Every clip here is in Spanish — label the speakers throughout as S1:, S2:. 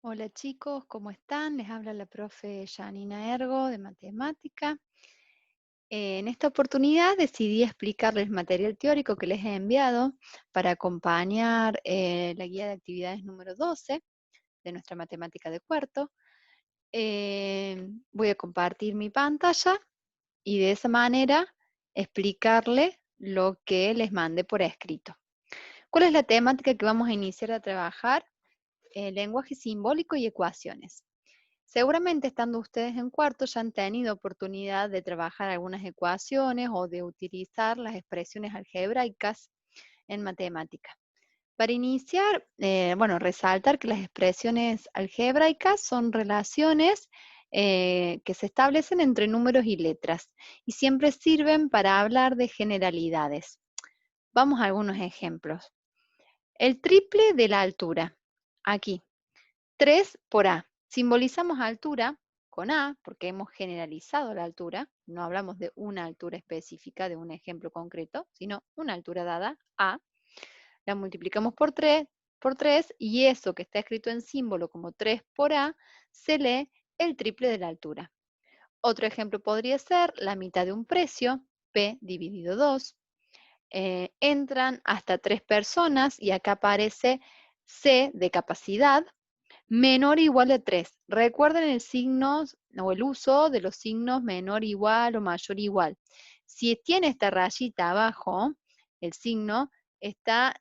S1: Hola chicos, ¿cómo están? Les habla la profe Janina Ergo de matemática. En esta oportunidad decidí explicarles el material teórico que les he enviado para acompañar la guía de actividades número 12 de nuestra matemática de cuarto. Voy a compartir mi pantalla y de esa manera explicarle lo que les mandé por escrito. ¿Cuál es la temática que vamos a iniciar a trabajar? Lenguaje simbólico y ecuaciones. Seguramente estando ustedes en cuarto ya han tenido oportunidad de trabajar algunas ecuaciones o de utilizar las expresiones algebraicas en matemática. Para iniciar, resaltar que las expresiones algebraicas son relaciones que se establecen entre números y letras y siempre sirven para hablar de generalidades. Vamos a algunos ejemplos. El triple de la altura. Aquí, 3 por A. Simbolizamos altura con A porque hemos generalizado la altura. No hablamos de una altura específica, de un ejemplo concreto, sino una altura dada, A. La multiplicamos por 3 y eso que está escrito en símbolo como 3 por A se lee el triple de la altura. Otro ejemplo podría ser la mitad de un precio, P dividido 2. Entran hasta 3 personas y acá aparece C de capacidad, menor o igual a 3. Recuerden el signo o el uso de los signos menor igual o mayor igual. Si tiene esta rayita abajo, el signo está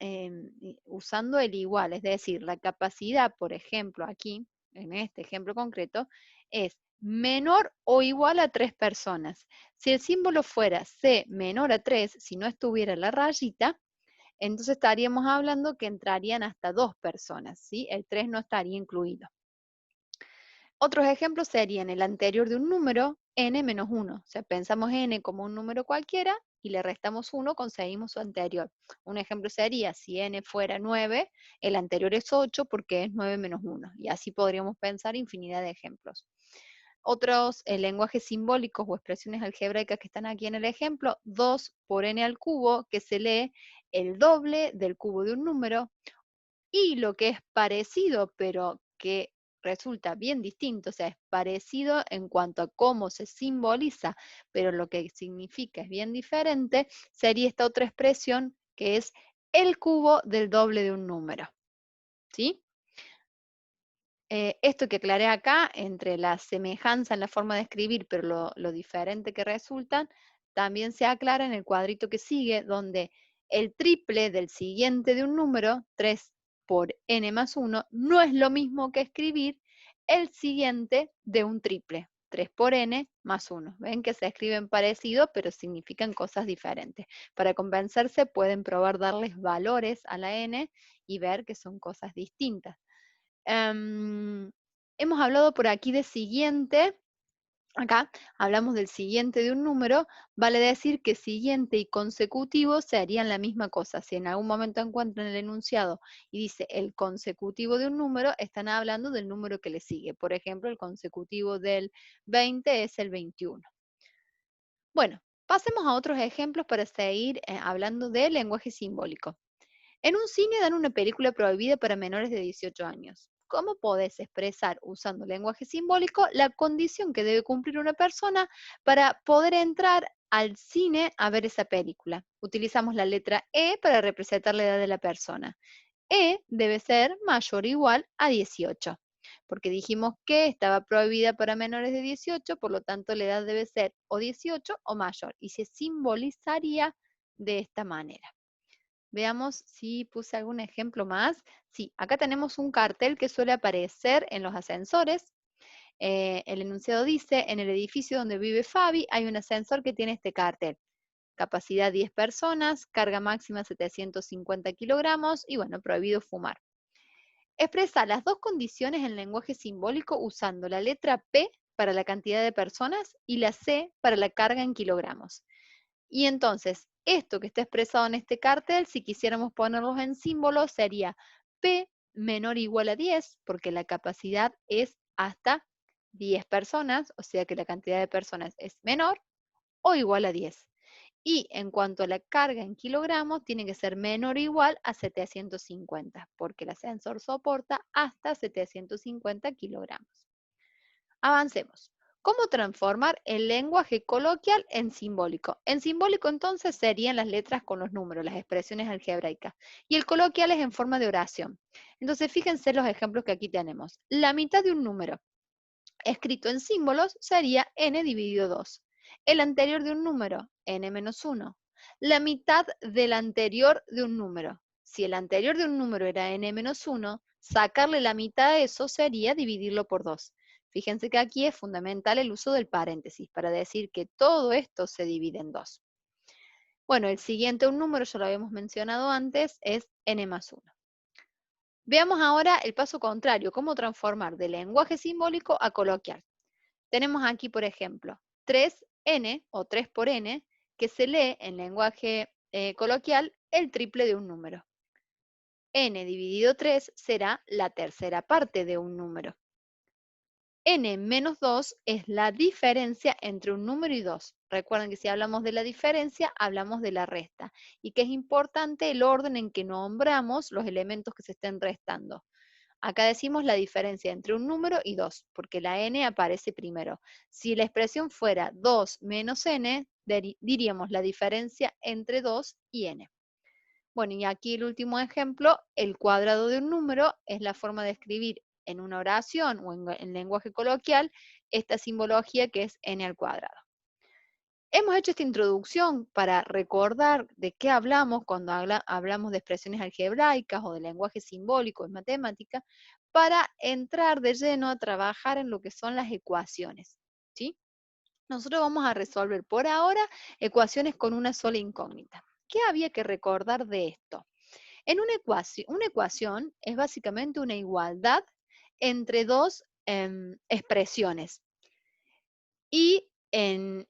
S1: usando el igual, es decir, la capacidad, por ejemplo, aquí, en este ejemplo concreto, es menor o igual a 3 personas. Si el símbolo fuera C menor a 3, si no estuviera la rayita, entonces estaríamos hablando que entrarían hasta 2 personas, ¿sí? El 3 no estaría incluido. Otros ejemplos serían el anterior de un número, n menos 1. O sea, pensamos n como un número cualquiera y le restamos 1, conseguimos su anterior. Un ejemplo sería, si n fuera 9, el anterior es 8 porque es 9 menos 1. Y así podríamos pensar infinidad de ejemplos. Otros lenguajes simbólicos o expresiones algebraicas que están aquí en el ejemplo, 2 por n al cubo, que se lee el doble del cubo de un número, y lo que es parecido, pero que resulta bien distinto, o sea, es parecido en cuanto a cómo se simboliza, pero lo que significa es bien diferente, sería esta otra expresión que es el cubo del doble de un número, ¿sí? Esto que aclaré acá, entre la semejanza en la forma de escribir, pero lo diferente que resultan, también se aclara en el cuadrito que sigue, donde el triple del siguiente de un número, 3 por n más 1, no es lo mismo que escribir el siguiente de un triple, 3 por n más 1. Ven que se escriben parecido, pero significan cosas diferentes. Para convencerse pueden probar darles valores a la n y ver que son cosas distintas. Hemos hablado por aquí de siguiente, acá hablamos del siguiente de un número, vale decir que siguiente y consecutivo serían la misma cosa. Si en algún momento encuentran el enunciado y dice el consecutivo de un número, están hablando del número que le sigue. Por ejemplo, el consecutivo del 20 es el 21. Bueno, pasemos a otros ejemplos para seguir hablando de lenguaje simbólico. En un cine dan una película prohibida para menores de 18 años. ¿Cómo podés expresar usando lenguaje simbólico la condición que debe cumplir una persona para poder entrar al cine a ver esa película? Utilizamos la letra E para representar la edad de la persona. E debe ser mayor o igual a 18, porque dijimos que estaba prohibida para menores de 18, por lo tanto la edad debe ser o 18 o mayor, y se simbolizaría de esta manera. Veamos si puse algún ejemplo más. Sí, acá tenemos un cartel que suele aparecer en los ascensores. El enunciado dice, en el edificio donde vive Fabi hay un ascensor que tiene este cartel. Capacidad 10 personas, carga máxima 750 kilogramos y bueno, prohibido fumar. Expresa las dos condiciones en lenguaje simbólico usando la letra P para la cantidad de personas y la C para la carga en kilogramos. Y entonces, esto que está expresado en este cartel, si quisiéramos ponerlos en símbolos, sería P menor o igual a 10, porque la capacidad es hasta 10 personas, o sea que la cantidad de personas es menor o igual a 10. Y en cuanto a la carga en kilogramos, tiene que ser menor o igual a 750, porque el ascensor soporta hasta 750 kilogramos. Avancemos. ¿Cómo transformar el lenguaje coloquial en simbólico? En simbólico entonces serían las letras con los números, las expresiones algebraicas. Y el coloquial es en forma de oración. Entonces fíjense los ejemplos que aquí tenemos. La mitad de un número escrito en símbolos sería n dividido 2. El anterior de un número, n-1. La mitad del anterior de un número. Si el anterior de un número era n-1, sacarle la mitad de eso sería dividirlo por 2. Fíjense que aquí es fundamental el uso del paréntesis para decir que todo esto se divide en 2. Bueno, el siguiente un número, ya lo habíamos mencionado antes, es n+1. Veamos ahora el paso contrario, cómo transformar de lenguaje simbólico a coloquial. Tenemos aquí, por ejemplo, 3n o 3 por n, que se lee en lenguaje coloquial el triple de un número. N dividido 3 será la tercera parte de un número. N menos 2 es la diferencia entre un número y 2. Recuerden que si hablamos de la diferencia, hablamos de la resta. Y que es importante el orden en que nombramos los elementos que se estén restando. Acá decimos la diferencia entre un número y 2, porque la n aparece primero. Si la expresión fuera 2 menos n, diríamos la diferencia entre 2 y n. Bueno, y aquí el último ejemplo, el cuadrado de un número es la forma de escribir en una oración o en lenguaje coloquial esta simbología que es n al cuadrado. Hemos hecho esta introducción para recordar de qué hablamos cuando hablamos de expresiones algebraicas o de lenguaje simbólico en matemática, para entrar de lleno a trabajar en lo que son las ecuaciones, ¿sí? Nosotros vamos a resolver por ahora ecuaciones con una sola incógnita. ¿Qué había que recordar de esto? En una ecuación es básicamente una igualdad entre dos expresiones. Y en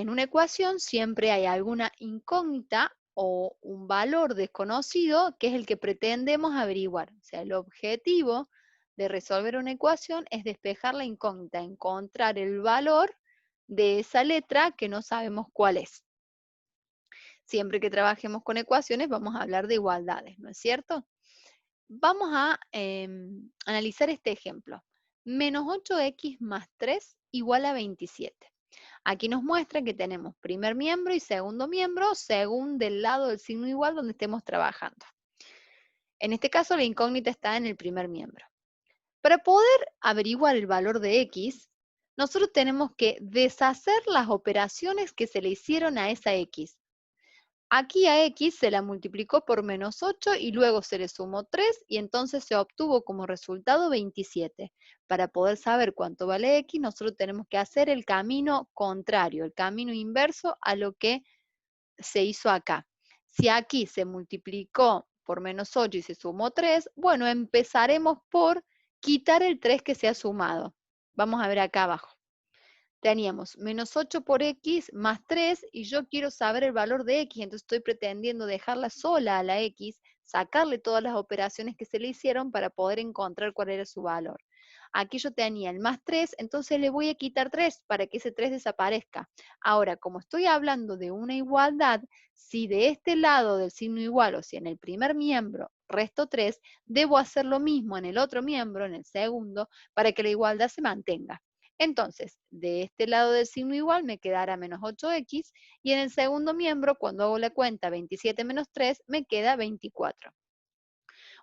S1: una ecuación siempre hay alguna incógnita o un valor desconocido que es el que pretendemos averiguar. O sea, el objetivo de resolver una ecuación es despejar la incógnita, encontrar el valor de esa letra que no sabemos cuál es. Siempre que trabajemos con ecuaciones vamos a hablar de igualdades, ¿no es cierto? Vamos a analizar este ejemplo. Menos 8x más 3 igual a 27. Aquí nos muestra que tenemos primer miembro y segundo miembro según del lado del signo igual donde estemos trabajando. En este caso la incógnita está en el primer miembro. Para poder averiguar el valor de x, nosotros tenemos que deshacer las operaciones que se le hicieron a esa x. Aquí a x se la multiplicó por menos 8 y luego se le sumó 3 y entonces se obtuvo como resultado 27. Para poder saber cuánto vale x, nosotros tenemos que hacer el camino contrario, el camino inverso a lo que se hizo acá. Si aquí se multiplicó por menos 8 y se sumó 3, bueno, empezaremos por quitar el 3 que se ha sumado. Vamos a ver acá abajo. Teníamos menos 8 por x más 3 y yo quiero saber el valor de x, entonces estoy pretendiendo dejarla sola a la x, sacarle todas las operaciones que se le hicieron para poder encontrar cuál era su valor. Aquí yo tenía el más 3, entonces le voy a quitar 3 para que ese 3 desaparezca. Ahora, como estoy hablando de una igualdad, si de este lado del signo igual, o si en el primer miembro resto 3, debo hacer lo mismo en el otro miembro, en el segundo, para que la igualdad se mantenga. Entonces, de este lado del signo igual me quedará menos 8x y en el segundo miembro, cuando hago la cuenta 27 menos 3, me queda 24.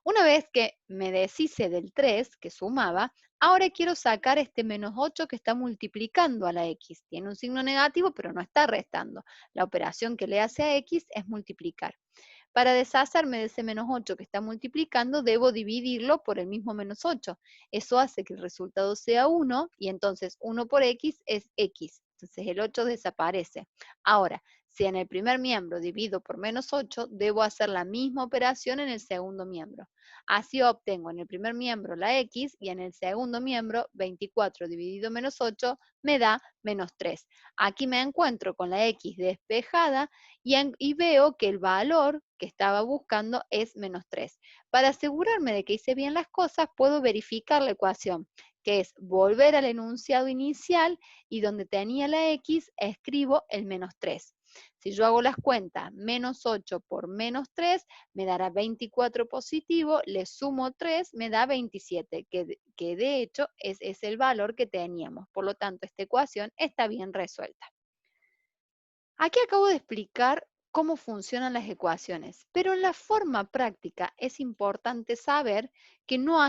S1: Una vez que me deshice del 3 que sumaba, ahora quiero sacar este menos 8 que está multiplicando a la x. Tiene un signo negativo, pero no está restando. La operación que le hace a x es multiplicar. Para deshacerme de ese menos 8 que está multiplicando, debo dividirlo por el mismo menos 8. Eso hace que el resultado sea 1 y entonces 1 por x es x. Entonces el 8 desaparece. Ahora, si en el primer miembro divido por menos 8, debo hacer la misma operación en el segundo miembro. Así obtengo en el primer miembro la x y en el segundo miembro 24 dividido menos 8 me da menos 3. Aquí me encuentro con la x despejada y veo que el valor que estaba buscando es menos 3. Para asegurarme de que hice bien las cosas, puedo verificar la ecuación, que es volver al enunciado inicial y donde tenía la x, escribo el menos 3. Si yo hago las cuentas, menos 8 por menos 3 me dará 24 positivo, le sumo 3, me da 27, que de hecho es el valor que teníamos. Por lo tanto, esta ecuación está bien resuelta. Aquí acabo de explicar cómo funcionan las ecuaciones, pero en la forma práctica es importante saber que no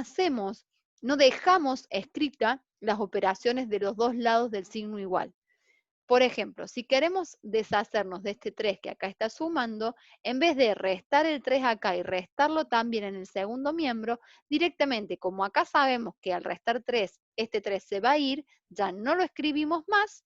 S1: dejamos escritas las operaciones de los dos lados del signo igual. Por ejemplo, si queremos deshacernos de este 3 que acá está sumando, en vez de restar el 3 acá y restarlo también en el segundo miembro, directamente, como acá sabemos que al restar 3, este 3 se va a ir, ya no lo escribimos más,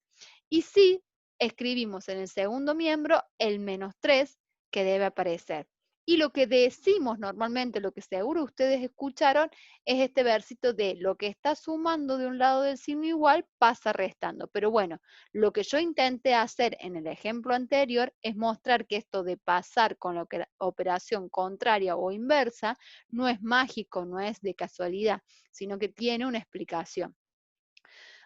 S1: y sí escribimos en el segundo miembro el menos 3 que debe aparecer. Y lo que decimos normalmente, lo que seguro ustedes escucharon, es este versito de lo que está sumando de un lado del signo igual pasa restando. Pero bueno, lo que yo intenté hacer en el ejemplo anterior es mostrar que esto de pasar con la operación contraria o inversa no es mágico, no es de casualidad, sino que tiene una explicación.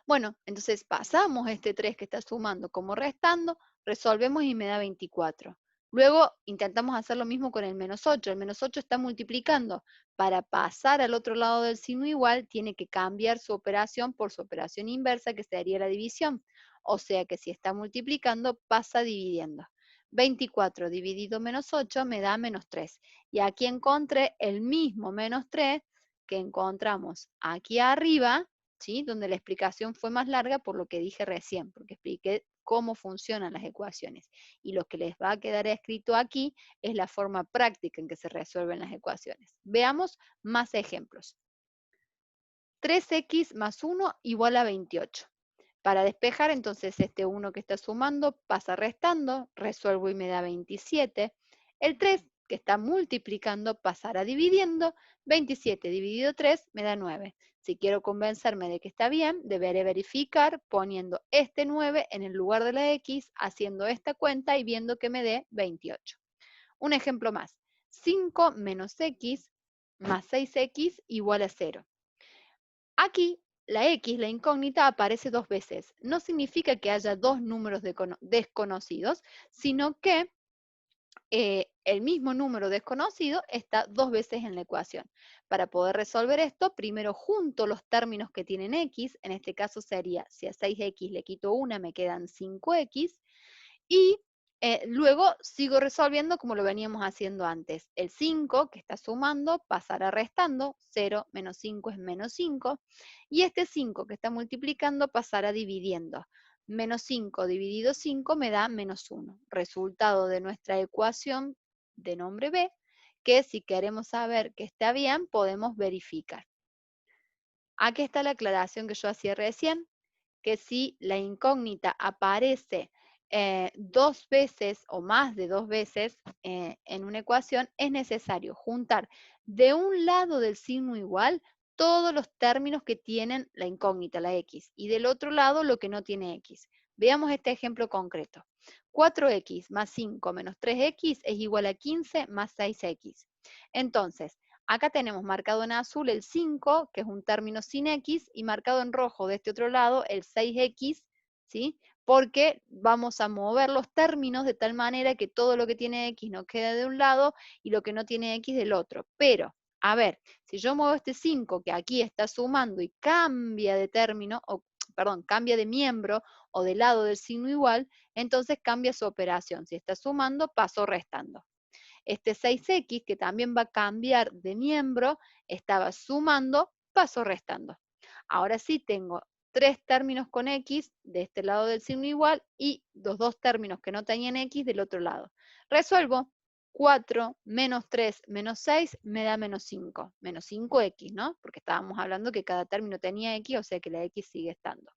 S1: Bueno, entonces pasamos este 3 que está sumando como restando, resolvemos y me da 24. Luego intentamos hacer lo mismo con el menos 8. El menos 8 está multiplicando. Para pasar al otro lado del signo igual, tiene que cambiar su operación por su operación inversa, que sería la división. O sea que si está multiplicando, pasa dividiendo. 24 dividido menos 8 me da menos 3. Y aquí encontré el mismo menos 3 que encontramos aquí arriba, ¿sí? Donde la explicación fue más larga por lo que dije recién, porque expliqué cómo funcionan las ecuaciones. Y lo que les va a quedar escrito aquí es la forma práctica en que se resuelven las ecuaciones. Veamos más ejemplos. 3x más 1 igual a 28. Para despejar, entonces, este 1 que está sumando pasa restando, resuelvo y me da 27. El 3 que está multiplicando pasará dividiendo, 27 dividido 3 me da 9. Si quiero convencerme de que está bien, deberé verificar poniendo este 9 en el lugar de la x, haciendo esta cuenta y viendo que me dé 28. Un ejemplo más. 5 menos x más 6x igual a 0. Aquí la X, la incógnita, aparece dos veces. No significa que haya dos números desconocidos, sino que el mismo número desconocido está dos veces en la ecuación. Para poder resolver esto, primero junto los términos que tienen X, en este caso sería, si a 6X le quito una, me quedan 5X, y luego sigo resolviendo como lo veníamos haciendo antes. El 5 que está sumando pasará restando, 0 menos 5 es menos 5, y este 5 que está multiplicando pasará dividiendo. Menos 5 dividido 5 me da menos 1. Resultado de nuestra ecuación de nombre B, que si queremos saber que está bien, podemos verificar. Aquí está la aclaración que yo hacía recién, que si la incógnita aparece dos veces o más de dos veces en una ecuación, es necesario juntar de un lado del signo igual todos los términos que tienen la incógnita, la x, y del otro lado lo que no tiene x. Veamos este ejemplo concreto. 4x más 5 menos 3x es igual a 15 más 6x. Entonces, acá tenemos marcado en azul el 5, que es un término sin x, y marcado en rojo de este otro lado el 6x, ¿sí? Porque vamos a mover los términos de tal manera que todo lo que tiene x no quede de un lado y lo que no tiene x del otro. Pero, a ver, si yo muevo este 5 que aquí está sumando y cambia de término, o perdón, cambia de miembro o de lado del signo igual, entonces cambia su operación. Si está sumando, paso restando. Este 6x, que también va a cambiar de miembro, estaba sumando, paso restando. Ahora sí tengo tres términos con x de este lado del signo igual y los dos términos que no tenían x del otro lado. Resuelvo. 4 menos 3 menos 6 me da menos 5. Menos 5x, ¿no? Porque estábamos hablando que cada término tenía x, o sea que la x sigue estando.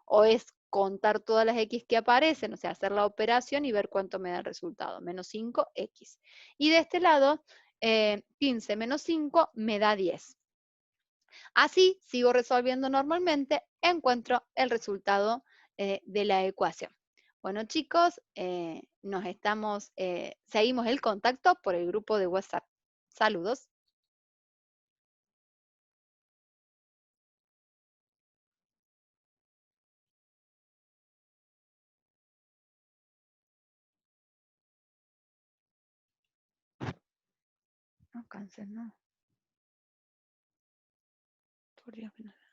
S1: O es contar todas las x que aparecen, o sea, hacer la operación y ver cuánto me da el resultado. Menos 5x. Y de este lado, 15 menos 5 me da 10. Así sigo resolviendo normalmente, encuentro el resultado de la ecuación. Bueno chicos, seguimos el contacto por el grupo de WhatsApp. Saludos. No, cáncer, no. Por Dios que no.